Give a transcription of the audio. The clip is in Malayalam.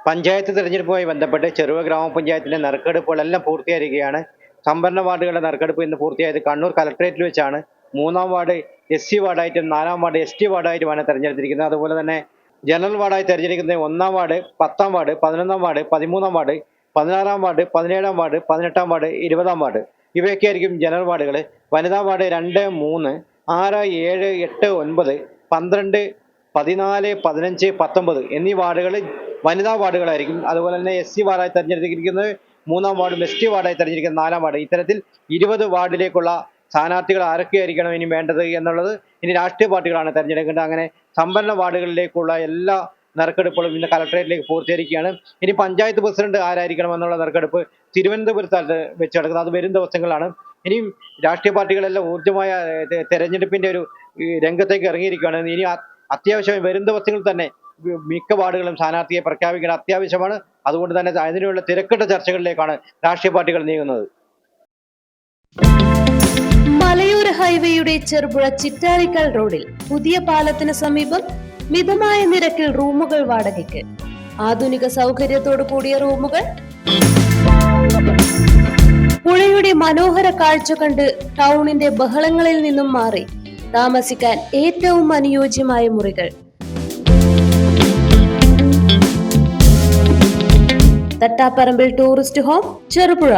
പഞ്ചായത്ത് തെരഞ്ഞെടുപ്പുമായി ബന്ധപ്പെട്ട് ചെറുവ ഗ്രാമപഞ്ചായത്തിലെ നറുക്കെടുപ്പുകളെല്ലാം പൂർത്തിയായിരിക്കുകയാണ്. സംവരണ വാർഡുകളുടെ നറുക്കെടുപ്പ് ഇന്ന് പൂർത്തിയായത് കണ്ണൂർ കലക്ട്രേറ്റിൽ വെച്ചാണ്. 3-ാം വാർഡ് SC വാർഡായിട്ടും 4-ാം വാർഡ് ST വാർഡായിട്ടുമാണ് തെരഞ്ഞെടുത്തിരിക്കുന്നത്. അതുപോലെ തന്നെ ജനറൽ വാർഡായി തെരഞ്ഞെടുക്കുന്നത് 1-ാം വാർഡ്, 10-ാം വാർഡ്, 11-ാം വാർഡ്, 13-ാം വാർഡ്, 16-ാം വാർഡ്, 17-ാം വാർഡ്, 18-ാം വാർഡ്, 20-ാം വാർഡ് ഇവയൊക്കെയായിരിക്കും ജനറൽ വാർഡുകൾ. വനിതാ വാർഡ് 2, 3, 6, 7, 8, 9, 12, 14, 15, 19 എന്നീ വാർഡുകൾ വനിതാ വാർഡുകളായിരിക്കും. അതുപോലെ തന്നെ SC വാർഡായി തെരഞ്ഞെടുത്തിരിക്കുന്നത് 3-ാം വാർഡും ST വാർഡായി തെരഞ്ഞെടുക്കുന്നത് 4-ാം വാർഡ്. ഇത്തരത്തിൽ 20 വാർഡിലേക്കുള്ള സ്ഥാനാർത്ഥികൾ ആരൊക്കെയായിരിക്കണം ഇനി വേണ്ടത് എന്നുള്ളത് ഇനി രാഷ്ട്രീയ പാർട്ടികളാണ് തെരഞ്ഞെടുക്കേണ്ടത്. അങ്ങനെ സംവരണ വാർഡുകളിലേക്കുള്ള എല്ലാ നറുക്കെടുപ്പുകളും ഇന്ന് കലക്ട്രേറ്റിലേക്ക് പൂർത്തീകരിക്കുകയാണ്. ഇനി പഞ്ചായത്ത് പ്രസിഡന്റ് ആരായിരിക്കണം എന്നുള്ള നറുക്കെടുപ്പ് തിരുവനന്തപുരത്ത് വെച്ച് നടക്കുന്നത്. അത് വരും ദിവസങ്ങളാണ്. ഇനിയും രാഷ്ട്രീയ പാർട്ടികളെല്ലാം ഊർജ്ജമായ തെരഞ്ഞെടുപ്പിന്റെ ഒരു രംഗത്തേക്ക് ഇറങ്ങിയിരിക്കുകയാണ്. ഇനി അത്യാവശ്യം വരും ദിവസങ്ങളിൽ തന്നെ മിക്ക വാർഡുകളും സ്ഥാനാർത്ഥിയെ പ്രഖ്യാപിക്കേണ്ട അത്യാവശ്യമാണ്. അതുകൊണ്ട് തന്നെ അതിനുള്ള തിരക്കിട്ട ചർച്ചകളിലേക്കാണ് രാഷ്ട്രീയ പാർട്ടികൾ നീങ്ങുന്നത്. മലയോര ഹൈവേയുടെ ചെറുപുഴ ചിറ്റാരിക്കൽ റോഡിൽ പുതിയ പാലത്തിന് സമീപം മിതമായ നിരക്കിൽ റൂമുകൾ വാടകയ്ക്ക്. ആധുനിക സൗകര്യത്തോടു കൂടിയ റൂമുകൾ, പുഴയുടെ മനോഹര കാഴ്ച കണ്ട് ടൗണിന്റെ ബഹളങ്ങളിൽ നിന്നും മാറി താമസിക്കാൻ ഏറ്റവും അനുയോജ്യമായ മുറികൾ. Thattaparambil tourist home, Cherupuzha.